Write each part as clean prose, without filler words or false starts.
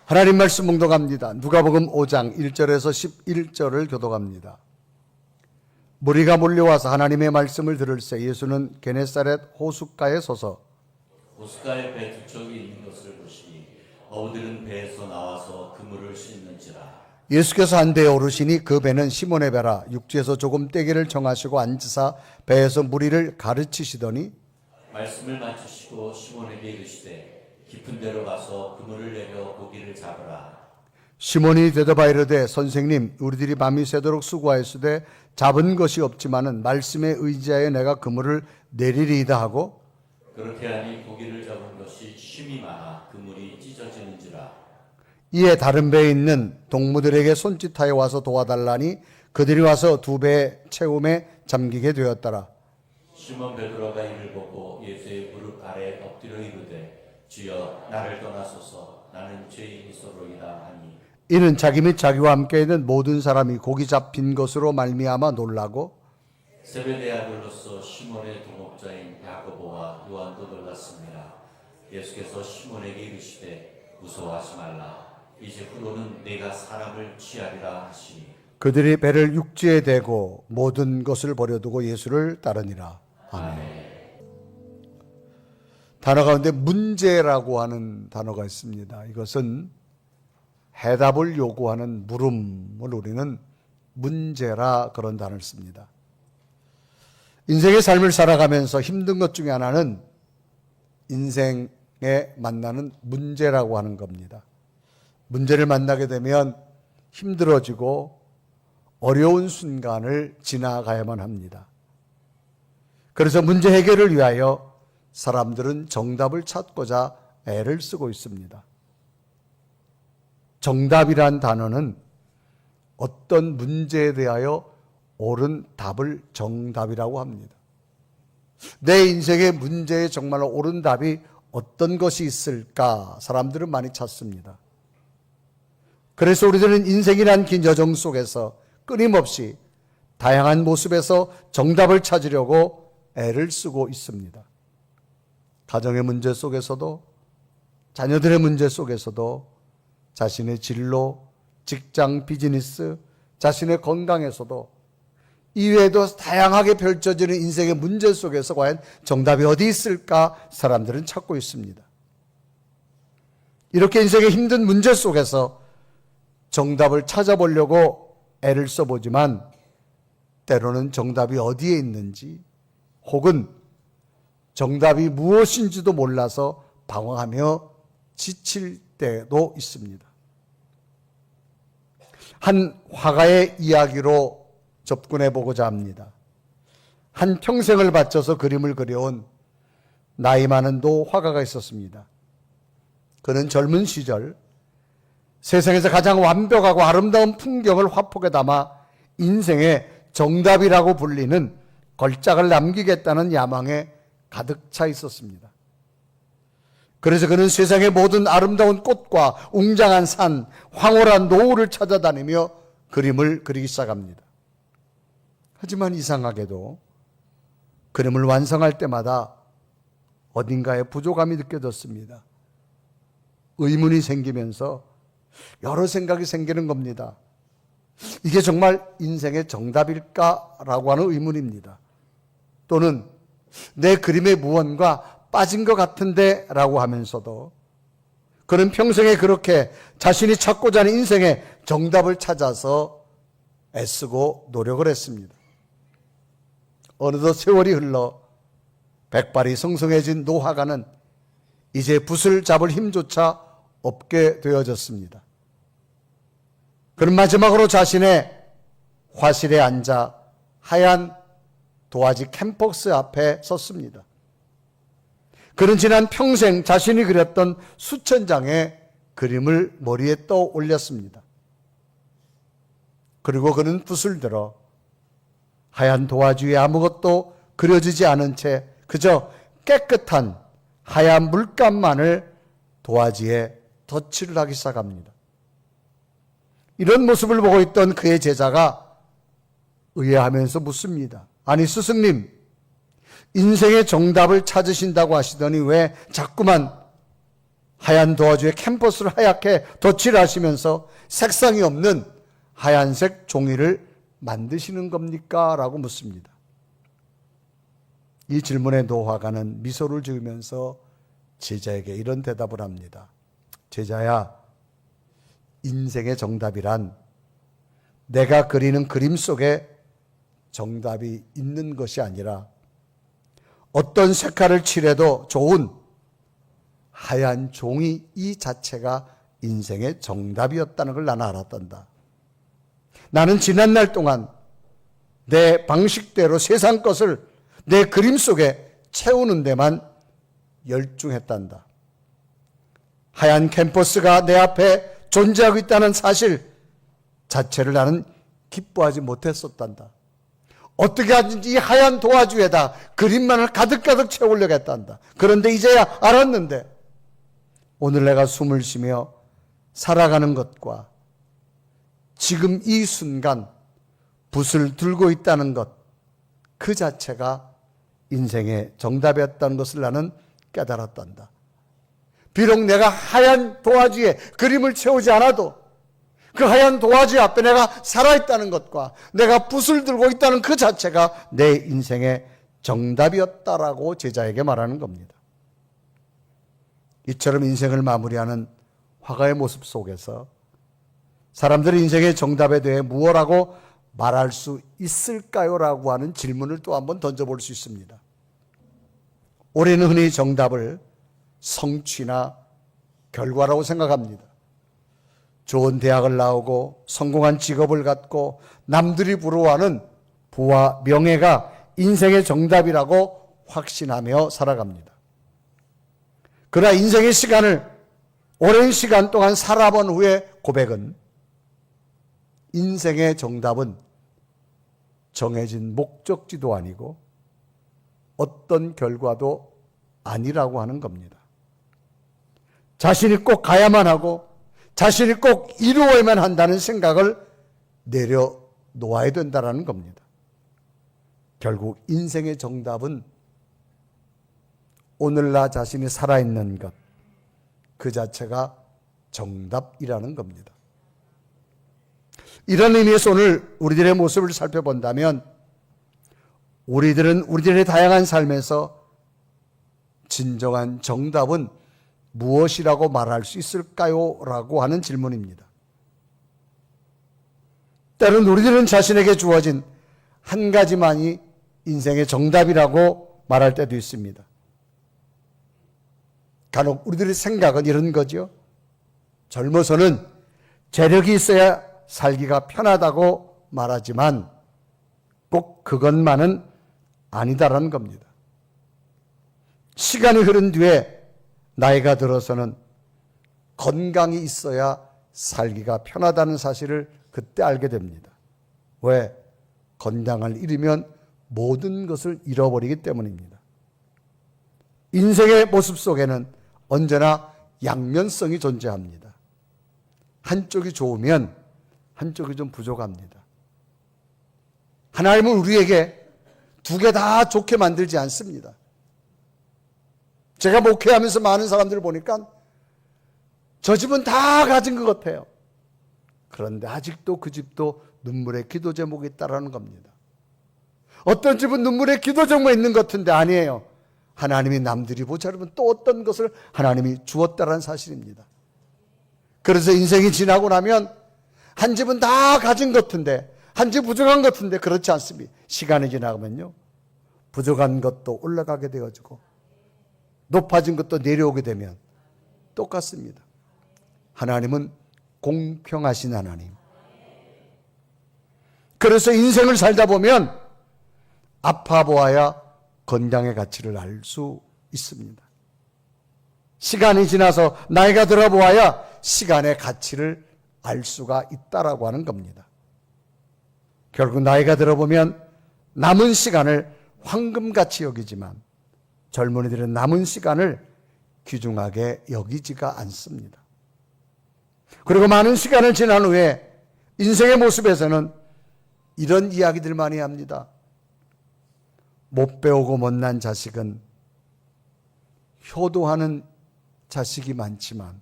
하나님 말씀 묵독합니다. 누가복음 5장 1절에서 11절을 교독합니다. 무리가 몰려와서 하나님의 말씀을 들을새 예수는 게네사렛 호숫가에 서서 호숫가에 배 두 척이 있는 것을 보시니 어부들은 배에서 나와서 그물을 씻는지라. 예수께서 한 배에 오르시니 그 배는 시몬의 배라. 육지에서 조금 떼기를 정하시고 앉으사 배에서 무리를 가르치시더니 말씀을 마치시고 시몬에게 이르시되 깊은 데로 가서 그물을 내려 고기를 잡으라. 시몬이 대답하여 이르되 선생님 우리들이 밤이 새도록 수고하였으되 잡은 것이 없지만은 말씀에 의지하여 내가 그물을 내리리이다 하고 그렇게 하니 고기를 잡은 것이 쉼이 많아 그물이 찢어지는지라. 이에 다른 배에 있는 동무들에게 손짓하여 와서 도와달라니 그들이 와서 두 배의 채움에 잠기게 되었더라. 시몬 베드로가 이를 보고 예수의 무릎 아래 엎드려 이르되 주여 나를 떠나소서 나는 죄인이소로이다 하니 이는 자기 및 자기와 함께 있는 모든 사람이 고기 잡힌 것으로 말미암아 놀라고 세베대 아들로서 시몬의 동업자인 야고보와 요한도 놀랐습니다. 예수께서 시몬에게 이르시되 무서워하지 말라. 이제 후로는 내가 사람을 취하리라 하시니 그들이 배를 육지에 대고 모든 것을 버려두고 예수를 따르니라. 아멘. 단어 가운데 문제라고 하는 단어가 있습니다. 이것은 해답을 요구하는 물음을 우리는 문제라 그런 단어를 씁니다. 인생의 삶을 살아가면서 힘든 것 중에 하나는 인생에 만나는 문제라고 하는 겁니다. 문제를 만나게 되면 힘들어지고 어려운 순간을 지나가야만 합니다. 그래서 문제 해결을 위하여 사람들은 정답을 찾고자 애를 쓰고 있습니다. 정답이란 단어는 어떤 문제에 대하여 옳은 답을 정답이라고 합니다. 내 인생의 문제에 정말로 옳은 답이 어떤 것이 있을까 사람들은 많이 찾습니다. 그래서 우리들은 인생이란 긴 여정 속에서 끊임없이 다양한 모습에서 정답을 찾으려고 애를 쓰고 있습니다. 가정의 문제 속에서도 자녀들의 문제 속에서도 자신의 진로, 직장, 비즈니스, 자신의 건강에서도 이외에도 다양하게 펼쳐지는 인생의 문제 속에서 과연 정답이 어디 있을까 사람들은 찾고 있습니다. 이렇게 인생의 힘든 문제 속에서 정답을 찾아보려고 애를 써보지만 때로는 정답이 어디에 있는지 혹은 정답이 무엇인지도 몰라서 방황하며 지칠 때도 있습니다. 한 화가의 이야기로 접근해 보고자 합니다. 한 평생을 바쳐서 그림을 그려온 나이 많은 도 화가가 있었습니다. 그는 젊은 시절 세상에서 가장 완벽하고 아름다운 풍경을 화폭에 담아 인생의 정답이라고 불리는 걸작을 남기겠다는 야망에 가득 차 있었습니다. 그래서 그는 세상의 모든 아름다운 꽃과 웅장한 산, 황홀한 노을을 찾아다니며 그림을 그리기 시작합니다. 하지만 이상하게도 그림을 완성할 때마다 어딘가에 부족함이 느껴졌습니다. 의문이 생기면서 여러 생각이 생기는 겁니다. 이게 정말 인생의 정답일까라고 하는 의문입니다. 또는 내 그림의 무언가 빠진 것 같은데 라고 하면서도 그는 평생에 그렇게 자신이 찾고자 하는 인생의 정답을 찾아서 애쓰고 노력을 했습니다. 어느덧 세월이 흘러 백발이 성성해진 노화가는 이제 붓을 잡을 힘조차 없게 되어졌습니다. 그는 마지막으로 자신의 화실에 앉아 하얀 도화지 캔버스 앞에 섰습니다. 그는 지난 평생 자신이 그렸던 수천 장의 그림을 머리에 떠올렸습니다. 그리고 그는 붓을 들어 하얀 도화지 위에 아무것도 그려지지 않은 채 그저 깨끗한 하얀 물감만을 도화지에 덧칠을 하기 시작합니다. 이런 모습을 보고 있던 그의 제자가 의아하면서 묻습니다. 아니 스승님, 인생의 정답을 찾으신다고 하시더니 왜 자꾸만 하얀 도화지에 캔버스를 하얗게 덧칠을 하시면서 색상이 없는 하얀색 종이를 만드시는 겁니까? 라고 묻습니다. 이 질문에 노화가는 미소를 지으면서 제자에게 이런 대답을 합니다. 제자야, 인생의 정답이란 내가 그리는 그림 속에 정답이 있는 것이 아니라 어떤 색깔을 칠해도 좋은 하얀 종이 이 자체가 인생의 정답이었다는 걸 나는 알았단다. 나는 지난날 동안 내 방식대로 세상 것을 내 그림 속에 채우는 데만 열중했단다. 하얀 캔버스가 내 앞에 존재하고 있다는 사실 자체를 나는 기뻐하지 못했었단다. 어떻게 하든지 이 하얀 도화지에다 그림만을 가득가득 채우려고 했단다. 그런데 이제야 알았는데 오늘 내가 숨을 쉬며 살아가는 것과 지금 이 순간 붓을 들고 있다는 것, 그 자체가 인생의 정답이었다는 것을 나는 깨달았단다. 비록 내가 하얀 도화지에 그림을 채우지 않아도 그 하얀 도화지 앞에 내가 살아있다는 것과 내가 붓을 들고 있다는 그 자체가 내 인생의 정답이었다라고 제자에게 말하는 겁니다. 이처럼 인생을 마무리하는 화가의 모습 속에서 사람들이 인생의 정답에 대해 무엇라고 말할 수 있을까요? 라고 하는 질문을 또 한번 던져볼 수 있습니다. 우리는 흔히 정답을 성취나 결과라고 생각합니다. 좋은 대학을 나오고 성공한 직업을 갖고 남들이 부러워하는 부와 명예가 인생의 정답이라고 확신하며 살아갑니다. 그러나 인생의 시간을 오랜 시간 동안 살아본 후에 고백은 인생의 정답은 정해진 목적지도 아니고 어떤 결과도 아니라고 하는 겁니다. 자신이 꼭 가야만 하고 자신이 꼭 이루어야만 한다는 생각을 내려놓아야 된다는 겁니다. 결국 인생의 정답은 오늘 나 자신이 살아있는 것, 그 자체가 정답이라는 겁니다. 이런 의미에서 오늘 우리들의 모습을 살펴본다면 우리들은 우리들의 다양한 삶에서 진정한 정답은 무엇이라고 말할 수 있을까요? 라고 하는 질문입니다. 때론 우리들은 자신에게 주어진 한 가지만이 인생의 정답이라고 말할 때도 있습니다. 간혹 우리들의 생각은 이런 거죠. 젊어서는 재력이 있어야 살기가 편하다고 말하지만 꼭 그것만은 아니다라는 겁니다. 시간이 흐른 뒤에 나이가 들어서는 건강이 있어야 살기가 편하다는 사실을 그때 알게 됩니다. 왜? 건강을 잃으면 모든 것을 잃어버리기 때문입니다. 인생의 모습 속에는 언제나 양면성이 존재합니다. 한쪽이 좋으면 한쪽이 좀 부족합니다. 하나님은 우리에게 두 개 다 좋게 만들지 않습니다. 제가 목회하면서 많은 사람들을 보니까 저 집은 다 가진 것 같아요. 그런데 아직도 그 집도 눈물의 기도 제목이 있다라는 겁니다. 어떤 집은 눈물의 기도 제목이 있는 것 같은데 아니에요. 하나님이 남들이 보지 않으면 또 어떤 것을 하나님이 주었다라는 사실입니다. 그래서 인생이 지나고 나면 한 집은 다 가진 것 같은데 한 집 부족한 것 같은데 그렇지 않습니다. 시간이 지나가면요 부족한 것도 올라가게 되어지고 높아진 것도 내려오게 되면 똑같습니다. 하나님은 공평하신 하나님. 그래서 인생을 살다 보면 아파 보아야 건강의 가치를 알 수 있습니다. 시간이 지나서 나이가 들어 보아야 시간의 가치를 알 수가 있다라고 하는 겁니다. 결국 나이가 들어보면 남은 시간을 황금같이 여기지만 젊은이들은 남은 시간을 귀중하게 여기지가 않습니다. 그리고 많은 시간을 지난 후에 인생의 모습에서는 이런 이야기들 많이 합니다. 못 배우고 못난 자식은 효도하는 자식이 많지만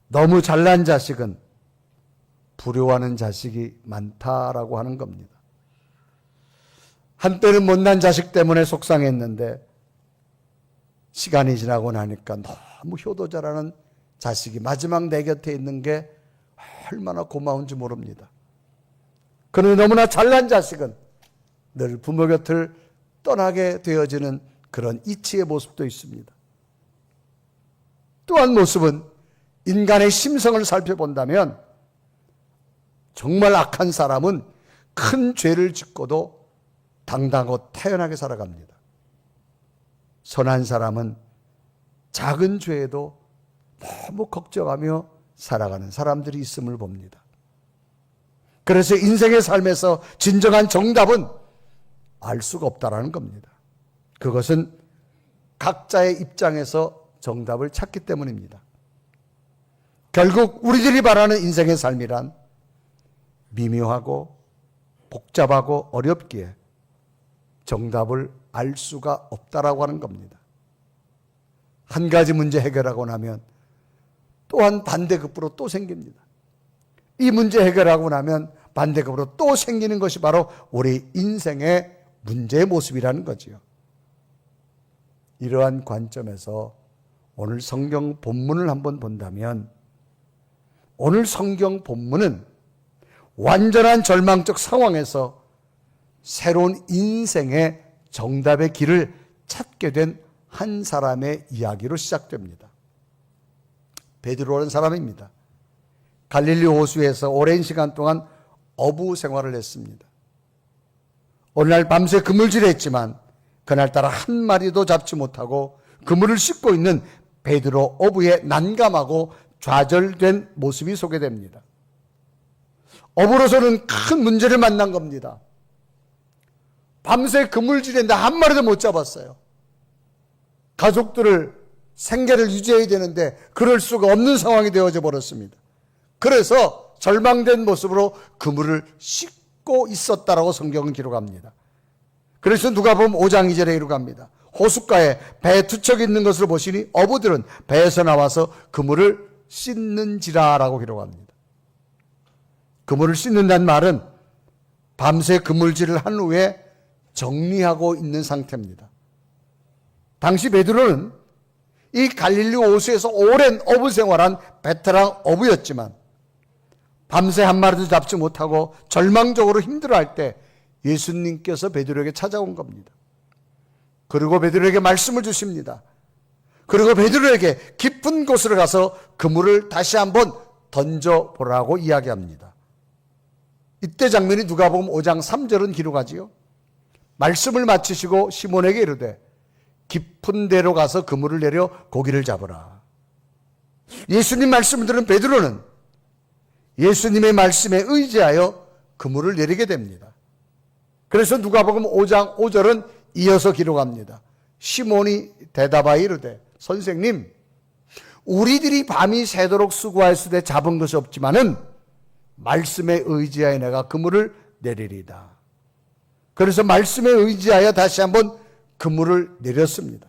너무 잘난 자식은 불효하는 자식이 많다라고 하는 겁니다. 한때는 못난 자식 때문에 속상했는데 시간이 지나고 나니까 너무 효도 잘하는 자식이 마지막 내 곁에 있는 게 얼마나 고마운지 모릅니다. 그런데 너무나 잘난 자식은 늘 부모 곁을 떠나게 되어지는 그런 이치의 모습도 있습니다. 또 한 모습은 인간의 심성을 살펴본다면 정말 악한 사람은 큰 죄를 짓고도 당당하고 태연하게 살아갑니다. 선한 사람은 작은 죄에도 너무 걱정하며 살아가는 사람들이 있음을 봅니다. 그래서 인생의 삶에서 진정한 정답은 알 수가 없다라는 겁니다. 그것은 각자의 입장에서 정답을 찾기 때문입니다. 결국 우리들이 바라는 인생의 삶이란 미묘하고 복잡하고 어렵기에 정답을 알 수가 없다라고 하는 겁니다. 한 가지 문제 해결하고 나면 또한 반대급부로 또 생깁니다. 이 문제 해결하고 나면 반대급부로 또 생기는 것이 바로 우리 인생의 문제의 모습이라는 거지요. 이러한 관점에서 오늘 성경 본문을 한번 본다면 오늘 성경 본문은 완전한 절망적 상황에서 새로운 인생의 정답의 길을 찾게 된 한 사람의 이야기로 시작됩니다. 베드로라는 사람입니다. 갈릴리 호수에서 오랜 시간 동안 어부 생활을 했습니다. 어느 날 밤새 그물질을 했지만 그날따라 한 마리도 잡지 못하고 그물을 씻고 있는 베드로 어부의 난감하고 좌절된 모습이 소개됩니다. 어부로서는 큰 문제를 만난 겁니다. 밤새 그물질했는데 한 마리도 못 잡았어요. 가족들을 생계를 유지해야 되는데 그럴 수가 없는 상황이 되어져 버렸습니다. 그래서 절망된 모습으로 그물을 씻고 있었다라고 성경은 기록합니다. 그래서 누가복음 5장 2절에 이렇게 합니다. 호숫가에 배 두 척이 있는 것을 보시니 어부들은 배에서 나와서 그물을 씻는지라라고 기록합니다. 그물을 씻는다는 말은 밤새 그물질을 한 후에 정리하고 있는 상태입니다. 당시 베드로는 이 갈릴리 호수에서 오랜 어부 생활한 베테랑 어부였지만 밤새 한 마리도 잡지 못하고 절망적으로 힘들어할 때 예수님께서 베드로에게 찾아온 겁니다. 그리고 베드로에게 말씀을 주십니다. 그리고 베드로에게 깊은 곳으로 가서 그물을 다시 한번 던져보라고 이야기합니다. 이때 장면이 누가복음 5장 3절은 기록하지요. 말씀을 마치시고 시몬에게 이르되 깊은 데로 가서 그물을 내려 고기를 잡으라. 예수님 말씀을 들은 베드로는 예수님의 말씀에 의지하여 그물을 내리게 됩니다. 그래서 누가복음 5장 5절은 이어서 기록합니다. 시몬이 대답하여 이르되 선생님 우리들이 밤이 새도록 수고하였으되 잡은 것이 없지만은 말씀에 의지하여 내가 그물을 내리리다. 그래서 말씀에 의지하여 다시 한번 그물을 내렸습니다.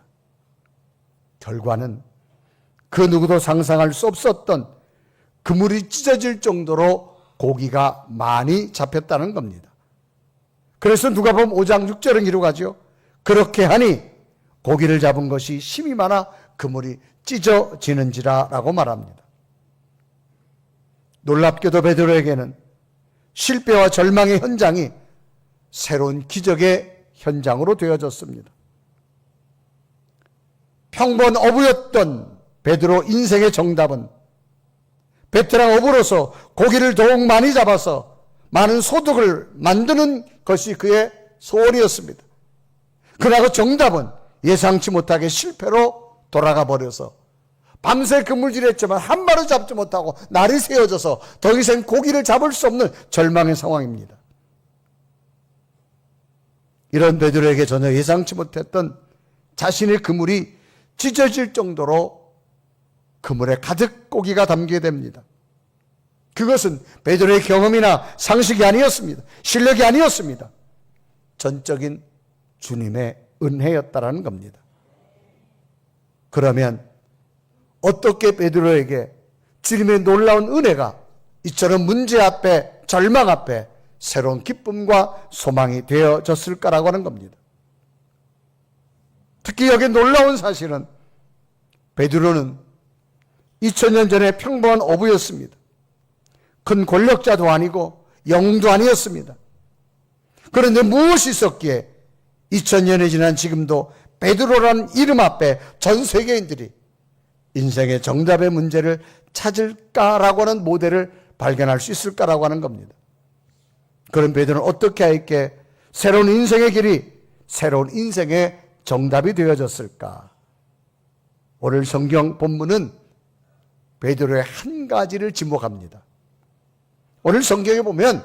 결과는 그 누구도 상상할 수 없었던 그물이 찢어질 정도로 고기가 많이 잡혔다는 겁니다. 그래서 누가복음 5장 6절은 기록하죠. 그렇게 하니 고기를 잡은 것이 힘이 많아 그물이 찢어지는지라 라고 말합니다. 놀랍게도 베드로에게는 실패와 절망의 현장이 새로운 기적의 현장으로 되어졌습니다. 평범한 어부였던 베드로 인생의 정답은 베테랑 어부로서 고기를 더욱 많이 잡아서 많은 소득을 만드는 것이 그의 소원이었습니다. 그러나 그 정답은 예상치 못하게 실패로 돌아가 버려서 밤새 그물질했지만 한 마리 잡지 못하고 날이 새어져서 더 이상 고기를 잡을 수 없는 절망의 상황입니다. 이런 베드로에게 전혀 예상치 못했던 자신의 그물이 찢어질 정도로 그물에 가득 고기가 담기게 됩니다. 그것은 베드로의 경험이나 상식이 아니었습니다. 실력이 아니었습니다. 전적인 주님의 은혜였다라는 겁니다. 그러면 어떻게 베드로에게 주님의 놀라운 은혜가 이처럼 문제 앞에, 절망 앞에 새로운 기쁨과 소망이 되어졌을까라고 하는 겁니다. 특히 여기 놀라운 사실은 베드로는 2000년 전에 평범한 어부였습니다. 큰 권력자도 아니고 영웅도 아니었습니다. 그런데 무엇이 있었기에 2000년이 지난 지금도 베드로라는 이름 앞에 전 세계인들이 인생의 정답의 문제를 찾을까라고 하는 모델을 발견할 수 있을까라고 하는 겁니다. 그런 베드로는 어떻게 하였기에 새로운 인생의 길이, 새로운 인생의 정답이 되어졌을까? 오늘 성경 본문은 베드로의 한 가지를 지목합니다. 오늘 성경에 보면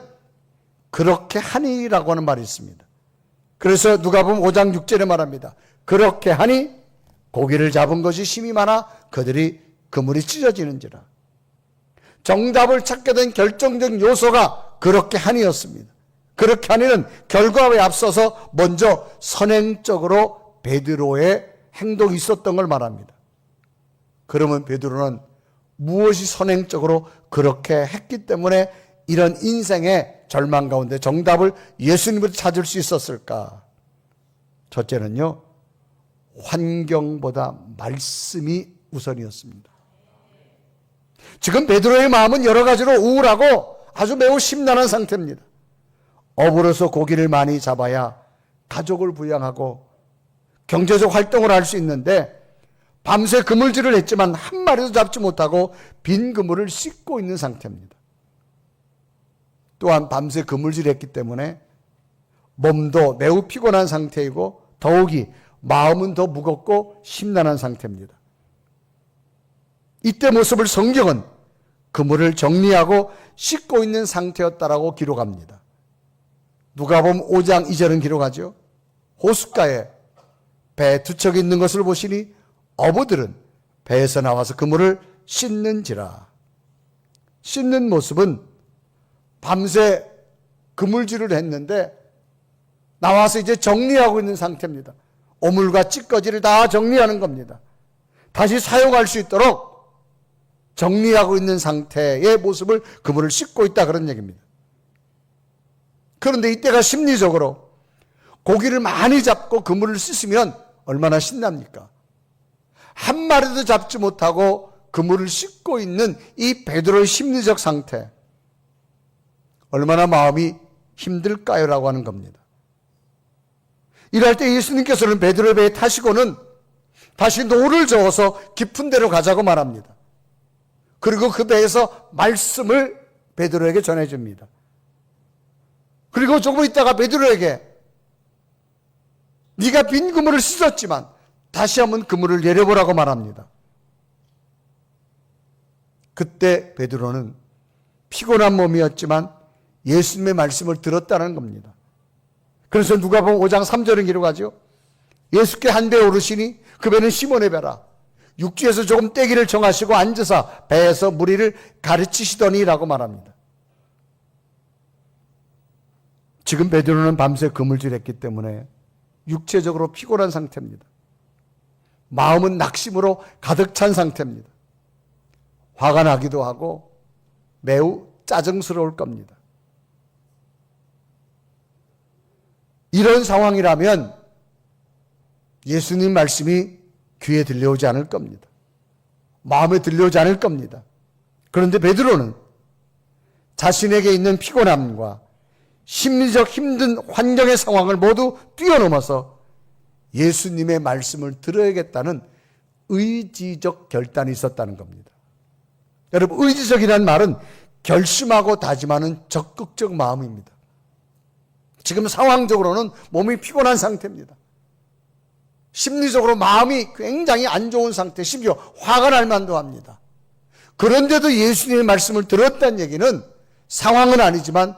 그렇게 하니라고 하는 말이 있습니다. 그래서 누가복음 5장 6절에 말합니다. 그렇게 하니 고기를 잡은 것이 심이 많아 그들이 그물이 찢어지는지라. 정답을 찾게 된 결정적 요소가 그렇게 하니였습니다. 그렇게 하니는 결과에 앞서서 먼저 선행적으로 베드로의 행동이 있었던 걸 말합니다. 그러면 베드로는 무엇이 선행적으로 그렇게 했기 때문에 이런 인생의 절망 가운데 정답을 예수님으로 찾을 수 있었을까? 첫째는요, 환경보다 말씀이 우선이었습니다. 지금 베드로의 마음은 여러 가지로 우울하고 아주 매우 심란한 상태입니다. 어부로서 고기를 많이 잡아야 가족을 부양하고 경제적 활동을 할 수 있는데 밤새 그물질을 했지만 한 마리도 잡지 못하고 빈 그물을 씻고 있는 상태입니다. 또한 밤새 그물질했기 때문에 몸도 매우 피곤한 상태이고 더욱이 마음은 더 무겁고 심란한 상태입니다. 이때 모습을 성경은 그물을 정리하고 씻고 있는 상태였다라고 기록합니다. 누가복음 5장 2절은 기록하죠. 호숫가에 배 두 척이 있는 것을 보시니 어부들은 배에서 나와서 그물을 씻는지라. 씻는 모습은 밤새 그물질을 했는데 나와서 이제 정리하고 있는 상태입니다. 오물과 찌꺼기를 다 정리하는 겁니다. 다시 사용할 수 있도록 정리하고 있는 상태의 모습을 그물을 씻고 있다 그런 얘기입니다. 그런데 이때가 심리적으로 고기를 많이 잡고 그물을 씻으면 얼마나 신납니까? 한 마리도 잡지 못하고 그물을 씻고 있는 이 베드로의 심리적 상태, 얼마나 마음이 힘들까요? 라고 하는 겁니다. 이럴 때 예수님께서는 베드로의 배에 타시고는 다시 노를 저어서 깊은 데로 가자고 말합니다. 그리고 그 배에서 말씀을 베드로에게 전해줍니다. 그리고 조금 있다가 베드로에게 네가 빈 그물을 씻었지만 다시 한번 그물을 내려보라고 말합니다. 그때 베드로는 피곤한 몸이었지만 예수님의 말씀을 들었다는 겁니다. 그래서 누가복음 5장 3절은 기록하죠. 예수께 한 배 오르시니 그 배는 시몬의 배라. 육지에서 조금 떼기를 정하시고 앉으사 배에서 무리를 가르치시더니라고 말합니다. 지금 베드로는 밤새 그물질했기 때문에 육체적으로 피곤한 상태입니다. 마음은 낙심으로 가득 찬 상태입니다. 화가 나기도 하고 매우 짜증스러울 겁니다. 이런 상황이라면 예수님 말씀이 귀에 들려오지 않을 겁니다. 마음에 들려오지 않을 겁니다. 그런데 베드로는 자신에게 있는 피곤함과 심리적 힘든 환경의 상황을 모두 뛰어넘어서 예수님의 말씀을 들어야겠다는 의지적 결단이 있었다는 겁니다. 여러분, 의지적이라는 말은 결심하고 다짐하는 적극적 마음입니다. 지금 상황적으로는 몸이 피곤한 상태입니다. 심리적으로 마음이 굉장히 안 좋은 상태, 심지어 화가 날 만도 합니다. 그런데도 예수님의 말씀을 들었다는 얘기는 상황은 아니지만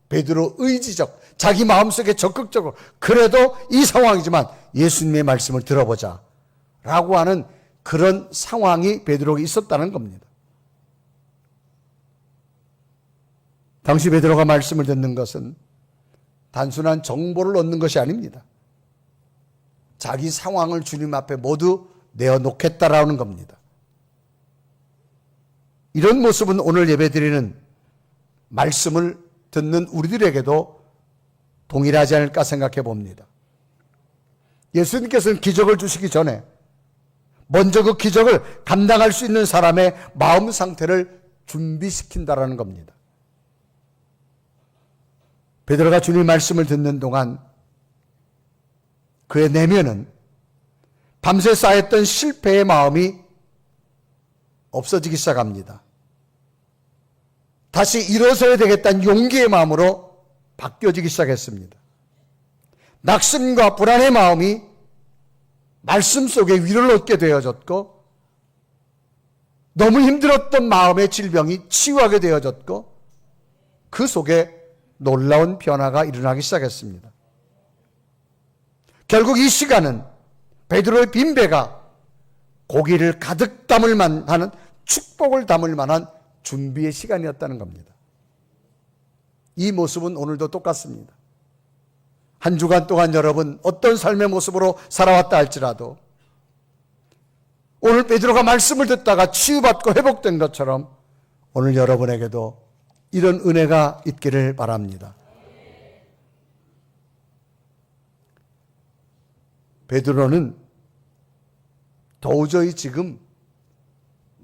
베드로 의지적, 자기 마음속에 적극적으로 그래도 이 상황이지만 예수님의 말씀을 들어보자 라고 하는 그런 상황이 베드로에게 있었다는 겁니다. 당시 베드로가 말씀을 듣는 것은 단순한 정보를 얻는 것이 아닙니다. 자기 상황을 주님 앞에 모두 내어놓겠다라는 겁니다. 이런 모습은 오늘 예배드리는 말씀을 듣는 우리들에게도 동일하지 않을까 생각해 봅니다. 예수님께서는 기적을 주시기 전에 먼저 그 기적을 감당할 수 있는 사람의 마음 상태를 준비시킨다라는 겁니다. 베드로가 주님 말씀을 듣는 동안 그의 내면은 밤새 쌓였던 실패의 마음이 없어지기 시작합니다. 다시 일어서야 되겠다는 용기의 마음으로 바뀌어지기 시작했습니다. 낙심과 불안의 마음이 말씀 속에 위로를 얻게 되어졌고, 너무 힘들었던 마음의 질병이 치유하게 되어졌고, 그 속에 놀라운 변화가 일어나기 시작했습니다. 결국 이 시간은 베드로의 빈배가 고기를 가득 담을 만한, 축복을 담을 만한 준비의 시간이었다는 겁니다. 이 모습은 오늘도 똑같습니다. 한 주간 동안 여러분 어떤 삶의 모습으로 살아왔다 할지라도 오늘 베드로가 말씀을 듣다가 치유받고 회복된 것처럼 오늘 여러분에게도 이런 은혜가 있기를 바랍니다. 베드로는 도저히 지금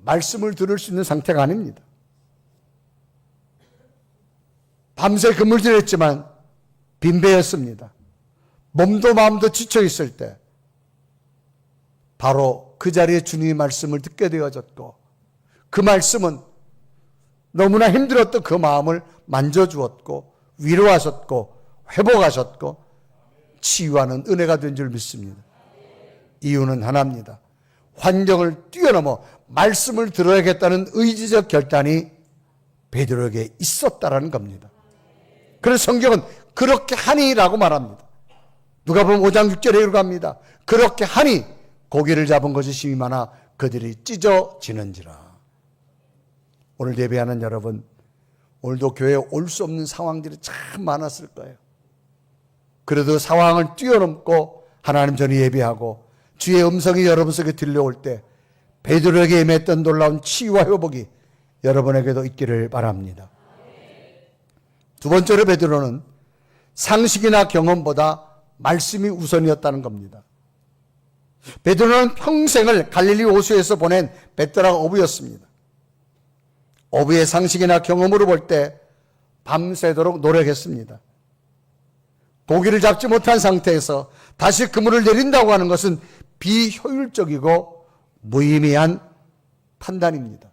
말씀을 들을 수 있는 상태가 아닙니다. 밤새 그물질했지만 빈배였습니다. 몸도 마음도 지쳐 있을 때 바로 그 자리에 주님의 말씀을 듣게 되어졌고, 그 말씀은 너무나 힘들었던 그 마음을 만져주었고 위로하셨고 회복하셨고 치유하는 은혜가 된 줄 믿습니다. 이유는 하나입니다. 환경을 뛰어넘어 말씀을 들어야겠다는 의지적 결단이 베드로에게 있었다라는 겁니다. 그래서 성경은 그렇게 하니라고 말합니다. 누가복음 5장 6절에 이렇게 합니다. 그렇게 하니 고기를 잡은 것이 심히 많아 그들이 찢어지는지라. 오늘 예배하는 여러분, 오늘도 교회에 올 수 없는 상황들이 참 많았을 거예요. 그래도 상황을 뛰어넘고 하나님 전에 예배하고 주의 음성이 여러분 속에 들려올 때 베드로에게 임했던 놀라운 치유와 회복이 여러분에게도 있기를 바랍니다. 두 번째로 베드로는 상식이나 경험보다 말씀이 우선이었다는 겁니다. 베드로는 평생을 갈릴리 호수에서 보낸 베테랑 어부였습니다. 어부의 상식이나 경험으로 볼 때 밤새도록 노력했습니다. 고기를 잡지 못한 상태에서 다시 그물을 내린다고 하는 것은 비효율적이고 무의미한 판단입니다.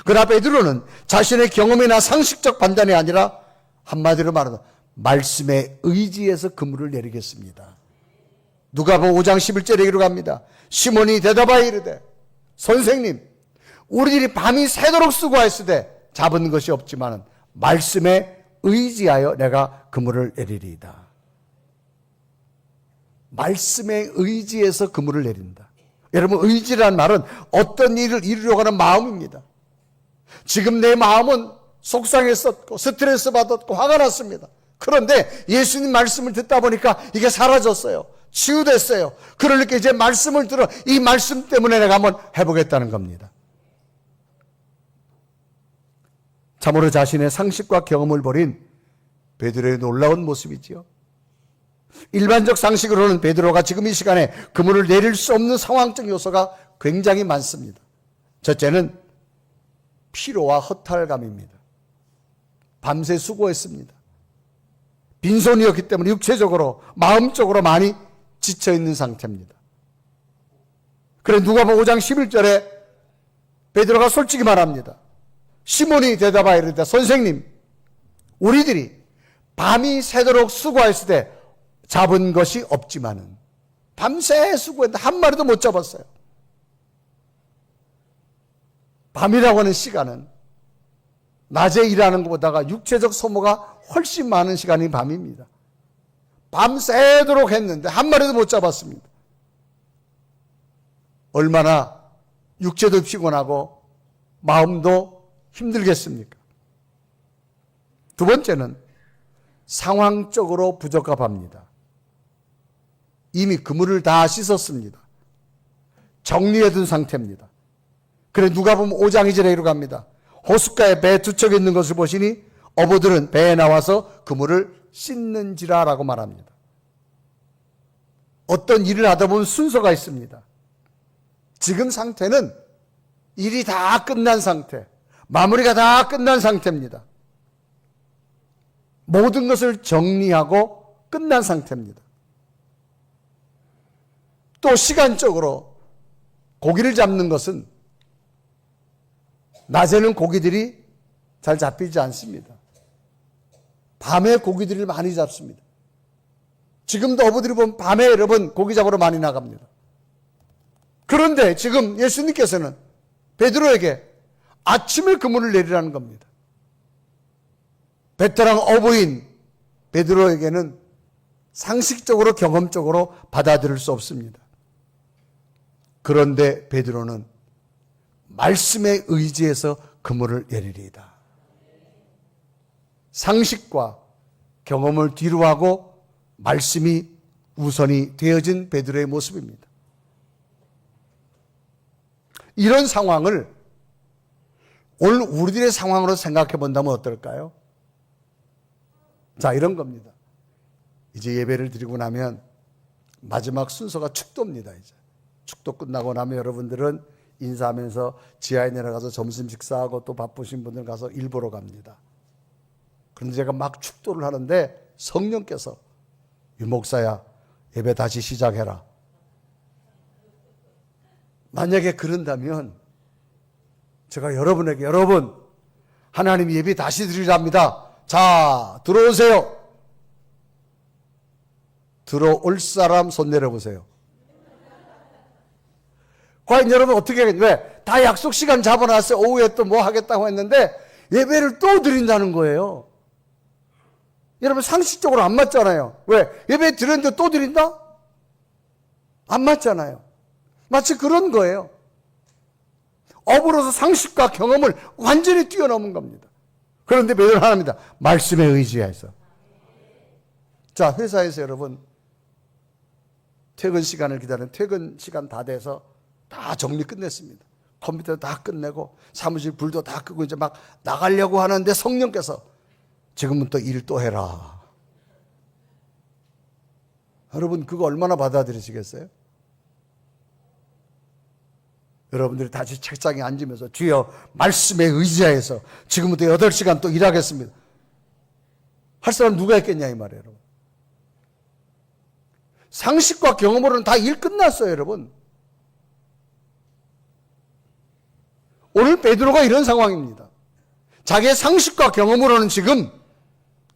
그러나 베드로는 자신의 경험이나 상식적 판단이 아니라 한마디로 말하면 말씀에 의지해서 그물을 내리겠습니다. 누가복음 5장 11절에 이렇게 합니다. 시몬이 대답하여 이르되 선생님, 우리들이 밤이 새도록 수고하였으되 잡은 것이 없지만 말씀에 의지하여 내가 그물을 내리리이다. 말씀에 의지해서 그물을 내린다. 여러분, 의지라는 말은 어떤 일을 이루려고 하는 마음입니다. 지금 내 마음은 속상했었고 스트레스 받았고 화가 났습니다. 그런데 예수님 말씀을 듣다 보니까 이게 사라졌어요. 치유됐어요. 그러니까 이제 말씀을 들어 이 말씀 때문에 내가 한번 해보겠다는 겁니다. 참으로 자신의 상식과 경험을 버린 베드로의 놀라운 모습이지요. 일반적 상식으로는 베드로가 지금 이 시간에 그물을 내릴 수 없는 상황적 요소가 굉장히 많습니다. 첫째는 피로와 허탈감입니다. 밤새 수고했습니다. 빈손이었기 때문에 육체적으로 마음적으로 많이 지쳐있는 상태입니다. 그래 누가복음 5장 11절에 베드로가 솔직히 말합니다. 시몬이 대답하여 이르되 선생님, 우리들이 밤이 새도록 수고했을 때 잡은 것이 없지만은 밤새 수고했는데 한 마리도 못 잡았어요. 밤이라고 하는 시간은 낮에 일하는 것보다가 육체적 소모가 훨씬 많은 시간이 밤입니다. 밤새도록 했는데 한 마리도 못 잡았습니다. 얼마나 육체도 피곤하고 마음도 힘들겠습니까? 두 번째는 상황적으로 부적합합니다. 이미 그물을 다 씻었습니다. 정리해둔 상태입니다. 그래 누가복음 5장 2절에 이렇게 합니다. 호숫가에 배 두 척이 있는 것을 보시니 어부들은 배에 나와서 그물을 씻는지라 라고 말합니다. 어떤 일을 하다 보면 순서가 있습니다. 지금 상태는 일이 다 끝난 상태, 마무리가 다 끝난 상태입니다. 모든 것을 정리하고 끝난 상태입니다. 또 시간적으로 고기를 잡는 것은 낮에는 고기들이 잘 잡히지 않습니다. 밤에 고기들을 많이 잡습니다. 지금도 어부들이 보면 밤에 여러분 고기 잡으러 많이 나갑니다. 그런데 지금 예수님께서는 베드로에게 아침에 그물을 내리라는 겁니다. 베테랑 어부인 베드로에게는 상식적으로 경험적으로 받아들일 수 없습니다. 그런데 베드로는 말씀에 의지해서 그물을 내리리이다. 상식과 경험을 뒤로하고 말씀이 우선이 되어진 베드로의 모습입니다. 이런 상황을 오늘 우리들의 상황으로 생각해 본다면 어떨까요? 자, 이런 겁니다. 이제 예배를 드리고 나면 마지막 순서가 축도입니다. 이제 축도 끝나고 나면 여러분들은 인사하면서 지하에 내려가서 점심 식사하고 또 바쁘신 분들 가서 일보러 갑니다. 그런데 제가 막 축도를 하는데 성령께서 유목사야 예배 다시 시작해라. 만약에 그런다면 제가 여러분에게 여러분 하나님 예배 다시 드리랍니다. 자 들어오세요. 들어올 사람 손 내려보세요. 과연 여러분 어떻게 하겠냐? 왜? 다 약속 시간 잡아놨어요. 오후에 또 뭐 하겠다고 했는데 예배를 또 드린다는 거예요. 여러분 상식적으로 안 맞잖아요. 왜? 예배 드렸는데 또 드린다? 안 맞잖아요. 마치 그런 거예요. 업으로서 상식과 경험을 완전히 뛰어넘은 겁니다. 그런데 베드로는 하나입니다. 말씀에 의지해서. 자, 회사에서 여러분 퇴근 시간을 기다리는 퇴근 시간 다 돼서 다 정리 끝냈습니다. 컴퓨터 다 끝내고 사무실 불도 다 끄고 이제 막 나가려고 하는데 성령께서 지금은 또 일 또 해라. 여러분 그거 얼마나 받아들이시겠어요? 여러분들이 다시 책상에 앉으면서 주여 말씀에 의지하여서 지금부터 8시간 또 일하겠습니다. 할 사람 누가 있겠냐 이 말이에요. 여러분. 상식과 경험으로는 다 일 끝났어요. 여러분. 오늘 베드로가 이런 상황입니다. 자기의 상식과 경험으로는 지금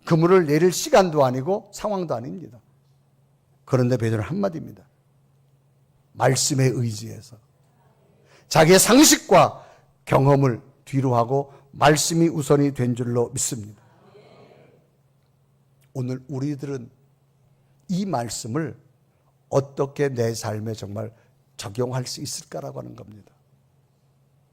그물을 내릴 시간도 아니고 상황도 아닙니다. 그런데 베드로는 한마디입니다. 말씀에 의지해서 자기의 상식과 경험을 뒤로 하고 말씀이 우선이 된 줄로 믿습니다. 오늘 우리들은 이 말씀을 어떻게 내 삶에 정말 적용할 수 있을까라고 하는 겁니다.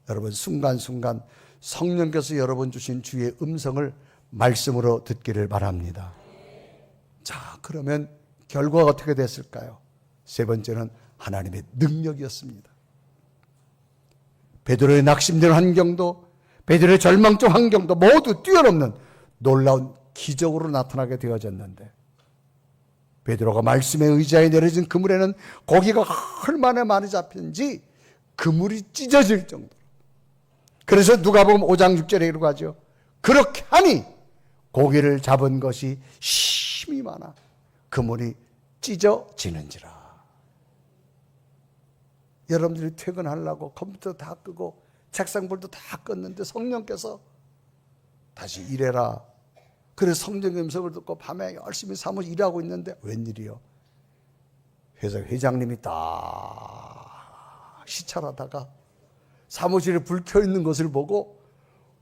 여러분 순간순간 성령께서 여러분 주신 주의 음성을 말씀으로 듣기를 바랍니다. 자, 그러면 결과가 어떻게 됐을까요? 세 번째는 하나님의 능력이었습니다. 베드로의 낙심된 환경도 베드로의 절망적 환경도 모두 뛰어넘는 놀라운 기적으로 나타나게 되어졌는데 베드로가 말씀에 의지하여 내려진 그물에는 고기가 얼마나 많이 잡힌지 그물이 찢어질 정도로. 그래서 누가복음 5장 6절에 이렇게 하죠. 그렇게 하니 고기를 잡은 것이 힘이 많아 그물이 찢어지는지라. 여러분들이 퇴근하려고 컴퓨터 다 끄고 책상불도 다 껐는데 성령께서 다시 일해라. 그래서 성령의 음성을 듣고 밤에 열심히 사무실 일하고 있는데 웬일이요? 회사 회장님이 딱 시찰하다가 사무실에 불 켜 있는 것을 보고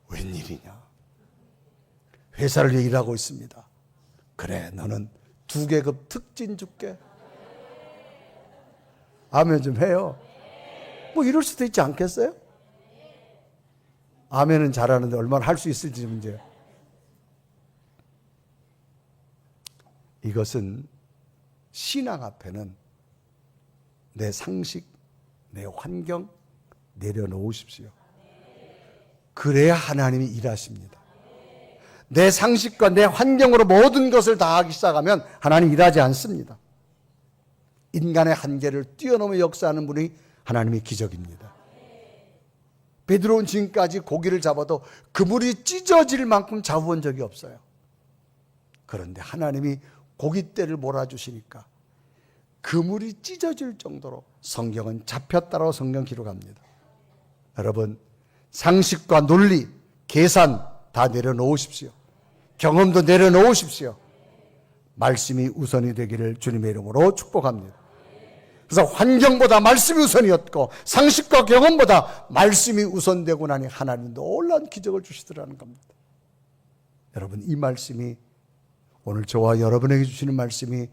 웬일이냐? 회사를 일하고 있습니다. 그래, 너는 2계급 특진 줄게. 아멘 좀 해요. 뭐 이럴 수도 있지 않겠어요? 아멘은 잘하는데 얼마나 할 수 있을지 문제예요. 이것은 신앙 앞에는 내 상식, 내 환경, 내려놓으십시오. 그래야 하나님이 일하십니다. 내 상식과 내 환경으로 모든 것을 다 하기 시작하면 하나님 일하지 않습니다. 인간의 한계를 뛰어넘어 역사하는 분이 하나님의 기적입니다. 베드로는 지금까지 고기를 잡아도 그물이 찢어질 만큼 잡아본 적이 없어요. 그런데 하나님이 고깃대를 몰아주시니까 그물이 찢어질 정도로 성경은 잡혔다라고 성경 기록합니다. 여러분, 상식과 논리, 계산 다 내려놓으십시오. 경험도 내려놓으십시오. 말씀이 우선이 되기를 주님의 이름으로 축복합니다. 그래서 환경보다 말씀이 우선이었고 상식과 경험보다 말씀이 우선되고 나니 하나님 놀라운 기적을 주시더라는 겁니다. 여러분, 이 말씀이 오늘 저와 여러분에게 주시는 말씀이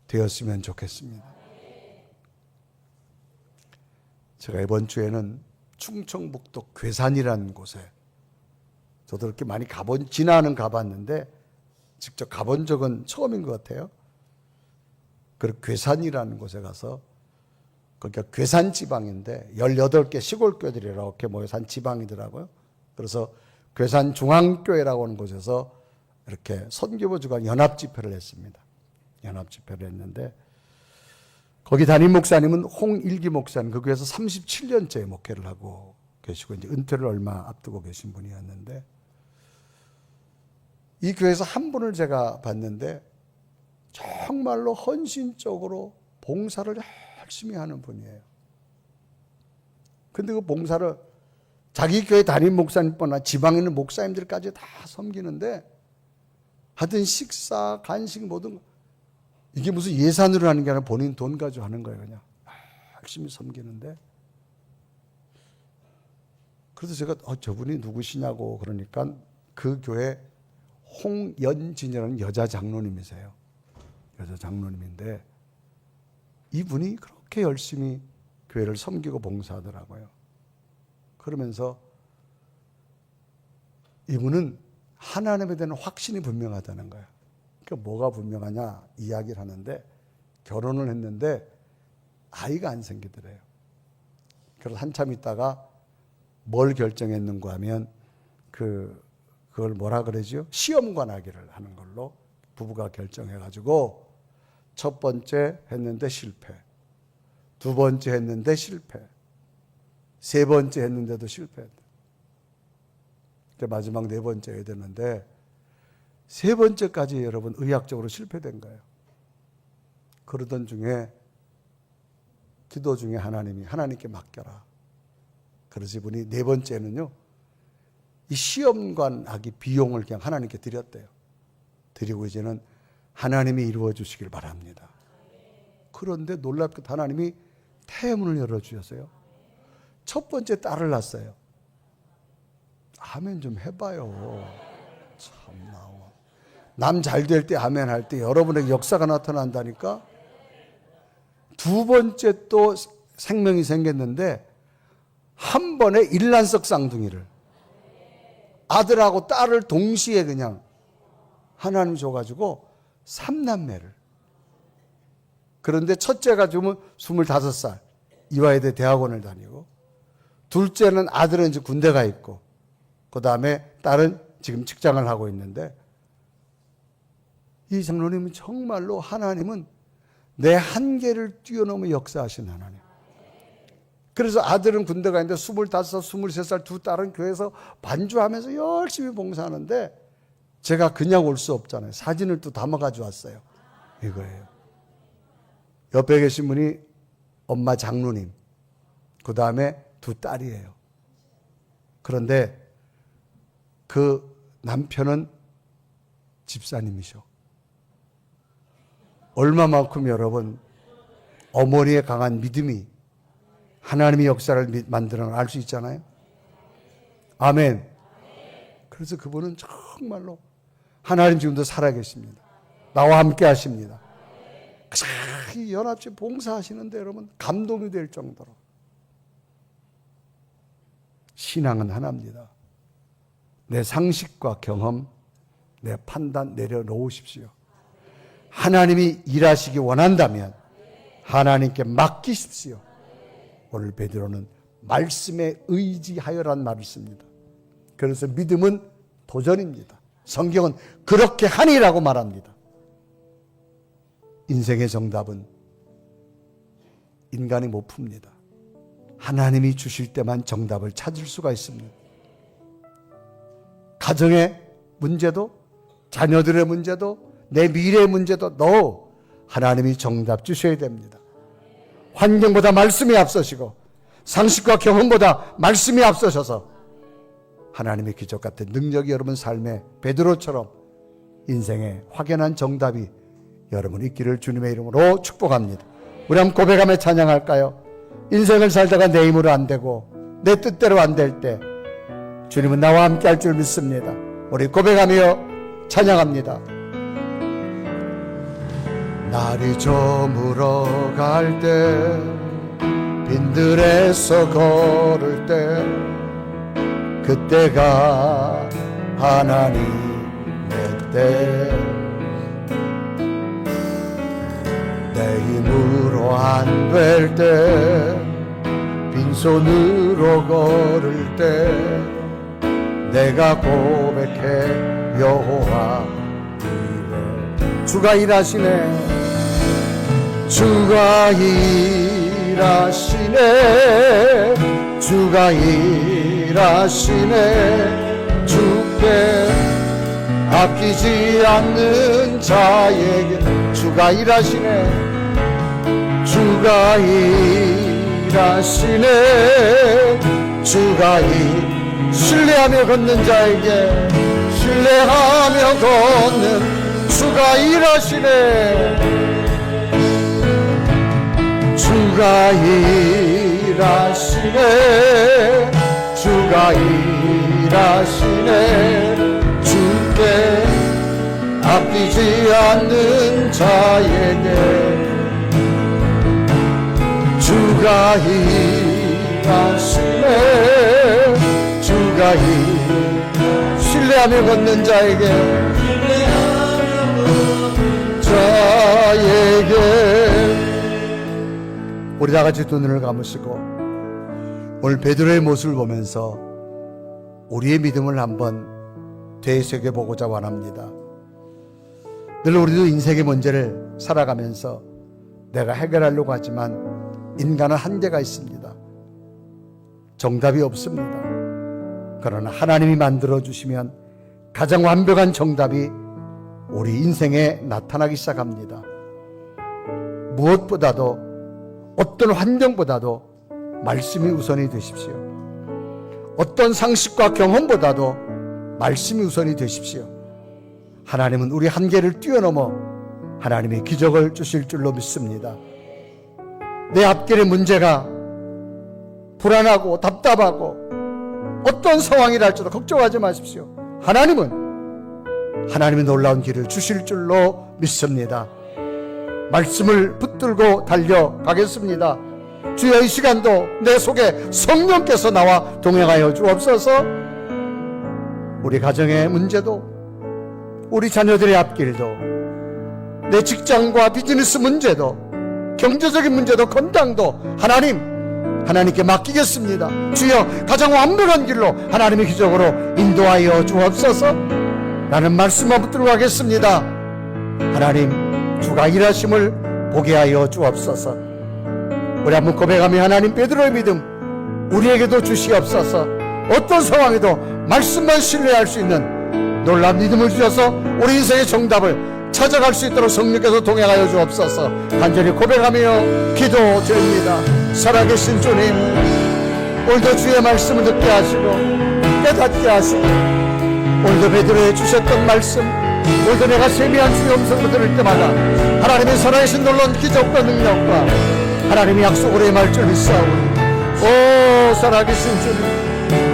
되었으면 좋겠습니다. 제가 이번 주에는 충청북도 괴산이라는 곳에, 저도 이렇게 많이 지나는 가봤는데 직접 가본 적은 처음인 것 같아요. 그 괴산이라는 곳에 가서, 거기가 괴산 지방인데 18개 시골교회들이 이렇게 모여 산 지방이더라고요. 그래서 괴산 중앙교회라고 하는 곳에서 이렇게 선교부 주간 연합 집회를 했습니다. 연합 집회를 했는데 거기 담임 목사님은 홍일기 목사님, 그 교회에서 37년째 목회를 하고 계시고 이제 은퇴를 얼마 앞두고 계신 분이었는데, 이 교회에서 한 분을 제가 봤는데 정말로 헌신적으로 봉사를 열심히 하는 분이에요. 근데 그 봉사를 자기 교회 담임 목사님뿐만 아니라 지방에 있는 목사님들까지 다 섬기는데, 하여튼 식사, 간식 모든 거, 이게 무슨 예산으로 하는 게 아니라 본인 돈 가지고 하는 거예요. 그냥 열심히 섬기는데, 그래서 제가 저분이 누구시냐고 그러니까 그 교회 홍연진이라는 여자 장로님이세요. 여자 장로님인데 이분이 그렇게 열심히 교회를 섬기고 봉사하더라고요. 그러면서 이분은 하나님에 대한 확신이 분명하다는 거예요. 그러니까 뭐가 분명하냐 이야기를 하는데, 결혼을 했는데 아이가 안 생기더래요. 그래서 한참 있다가 뭘 결정했는가 하면 그걸 뭐라 그러죠? 시험관하기를 하는 걸로 부부가 결정해가지고 첫 번째 했는데 실패, 두 번째 했는데 실패, 세 번째 했는데도 실패했다. 마지막 네 번째 해야 되는데 세 번째까지 여러분 의학적으로 실패된 거예요. 그러던 중에 기도 중에 하나님께 맡겨라. 그래서 이분이 네 번째는요, 이 시험관 하기 비용을 그냥 하나님께 드렸대요. 드리고 이제는 하나님이 이루어 주시길 바랍니다. 그런데 놀랍게도 하나님이 태문을 열어주셨어요. 첫 번째 딸을 낳았어요. 아멘 좀 해봐요. 참나. 남 잘 될 때 아멘 할 때 여러분에게 역사가 나타난다니까. 두 번째 또 생명이 생겼는데 한 번에 일란석 쌍둥이를, 아들하고 딸을 동시에 그냥 하나님 줘가지고 3남매를. 그런데 첫째가 지금 25살 이화여대 대학원을 다니고, 둘째는 아들은 이제 군대 가 있고, 그 다음에 딸은 지금 직장을 하고 있는데, 이 장로님은 정말로 하나님은 내 한계를 뛰어넘어 역사하신 하나님. 그래서 아들은 군대 가 있는데 25살, 23살 두 딸은 교회에서 반주하면서 열심히 봉사하는데, 제가 그냥 올 수 없잖아요. 사진을 또 담아가지고 왔어요. 이거예요. 옆에 계신 분이 엄마 장로님, 그 다음에 두 딸이에요. 그런데 그 남편은 집사님이셔. 얼마만큼 여러분 어머니의 강한 믿음이 하나님의 역사를 만드는 걸 알 수 있잖아요. 아멘. 그래서 그분은 정말로 하나님 지금도 살아계십니다. 나와 함께 하십니다. 이 연합체 봉사하시는데 여러분 감동이 될 정도로. 신앙은 하나입니다. 내 상식과 경험, 내 판단 내려놓으십시오. 하나님이 일하시기 원한다면 하나님께 맡기십시오. 오늘 베드로는 말씀에 의지하여란 말을 씁니다. 그래서 믿음은 도전입니다. 성경은 그렇게 하니라고 말합니다. 인생의 정답은 인간이 못 풉니다. 하나님이 주실 때만 정답을 찾을 수가 있습니다. 가정의 문제도, 자녀들의 문제도, 내 미래의 문제도 하나님이 정답 주셔야 됩니다. 환경보다 말씀이 앞서시고 상식과 경험보다 말씀이 앞서셔서 하나님의 기적 같은 능력이 여러분 삶에 베드로처럼 인생의 확연한 정답이 여러분 있기를 주님의 이름으로 축복합니다. 우리 한번 고백하며 찬양할까요? 인생을 살다가 내 힘으로 안 되고 내 뜻대로 안 될 때 주님은 나와 함께 할 줄 믿습니다. 우리 고백하며 찬양합니다. 날이 저물어 갈 때 빈들에서 걸을 때 그때가 하나님의 때 내 힘으로 안 될 때 빈손으로 걸을 때 내가 고백해 여호와 이래 주가 일하시네 주가 일하시네 주가 일하시네 주께 아끼지 않는 자에게 주가 일하시네 주가 일하시네 주가 신뢰하며 걷는 자에게 신뢰하며 걷는 주가 일하시네 주가 일하시네 주가 일하시네 주께 아끼지 않는 자에게 주가 일하시네 주가 신뢰하며 걷는 자에게 우리 다 같이 두 눈을 감으시고 오늘 베드로의 모습을 보면서 우리의 믿음을 한번 되새겨보고자 원합니다. 늘 우리도 인생의 문제를 살아가면서 내가 해결하려고 하지만 인간은 한계가 있습니다. 정답이 없습니다. 그러나 하나님이 만들어주시면 가장 완벽한 정답이 우리 인생에 나타나기 시작합니다. 무엇보다도 어떤 환경보다도 말씀이 우선이 되십시오. 어떤 상식과 경험보다도 말씀이 우선이 되십시오. 하나님은 우리 한계를 뛰어넘어 하나님의 기적을 주실 줄로 믿습니다. 내 앞길의 문제가 불안하고 답답하고 어떤 상황이라 할지라도 걱정하지 마십시오. 하나님은 놀라운 길을 주실 줄로 믿습니다. 말씀을 붙들고 달려가겠습니다. 주여 이 시간도 내 속에 성령께서 나와 동행하여 주옵소서. 우리 가정의 문제도 우리 자녀들의 앞길도 내 직장과 비즈니스 문제도 경제적인 문제도 건강도 하나님께 맡기겠습니다. 주여 가장 완벽한 길로 하나님의 기적으로 인도하여 주옵소서. 나는 말씀만 붙들고 가겠습니다. 하나님 주가 일하심을 보게 하여 주옵소서. 우리 한번 고백하며 하나님 베드로의 믿음 우리에게도 주시옵소서. 어떤 상황에도 말씀만 신뢰할 수 있는 놀라운 믿음을 주셔서 우리 인생의 정답을 찾아갈 수 있도록 성령께서 동행하여 주옵소서. 간절히 고백하며 기도드립니다. 살아계신 주님, 오늘도 주의 말씀을 듣게 하시고 깨닫게 하시고 오늘도 베드로에 주셨던 말씀, 오늘도 내가 세미한 주의 음성을 들을 때마다 하나님의 살아계신 놀라운 기적과 능력과 하나님의 약속으로 임할 줄 믿사오니 오 살아계신 주님,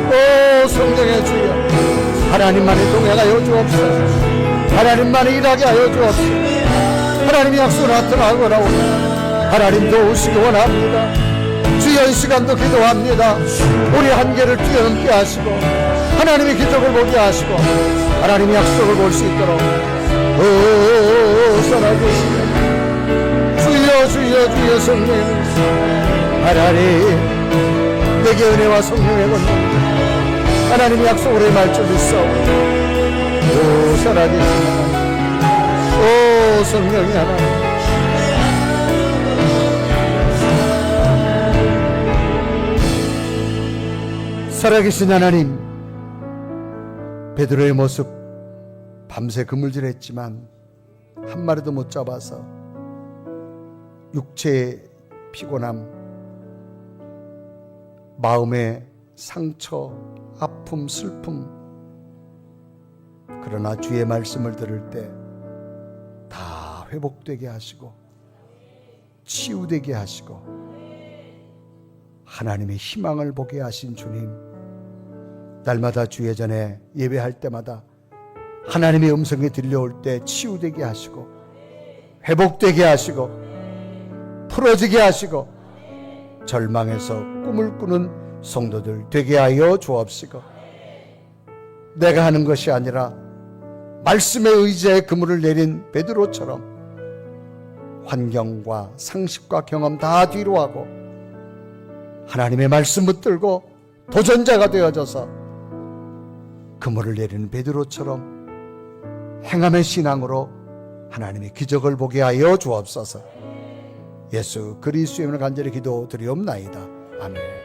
오 성령의 주여, 하나님만이 동행하여 주옵소서. 하나님만이 일하게 하여 주옵소서. 하나님의 약속을 나타나고 나오니 하나님 도우시기 원합니다. 주여 이 시간도 기도합니다. 우리 한계를 뛰어넘게 하시고 하나님의 기적을 보게 하시고 하나님의 약속을 볼 수 있도록 오 살아계시네 주여 주여 주여 성령, 하나님 내 내게 은혜와 성령의 권능 하나님의 약속으로 임할 줄 믿사오니 오 살아계신 하나님 오 성령의 하나님 살아계신 하나님 베드로의 모습 밤새 그물질했지만 한 마리도 못 잡아서 육체의 피곤함 마음의 상처 아픔 슬픔 그러나 주의 말씀을 들을 때 다 회복되게 하시고 치유되게 하시고 하나님의 희망을 보게 하신 주님 날마다 주의 전에 예배할 때마다 하나님의 음성이 들려올 때 치유되게 하시고 회복되게 하시고 풀어지게 하시고 절망에서 꿈을 꾸는 성도들 되게 하여 주옵시고 내가 하는 것이 아니라 말씀의 의지에 그물을 내린 베드로처럼 환경과 상식과 경험 다 뒤로 하고 하나님의 말씀 붙들고 도전자가 되어져서 그물을 내리는 베드로처럼 행함의 신앙으로 하나님의 기적을 보게 하여 주옵소서. 예수 그리스도의 이름으로 간절히 기도드리옵나이다. 아멘.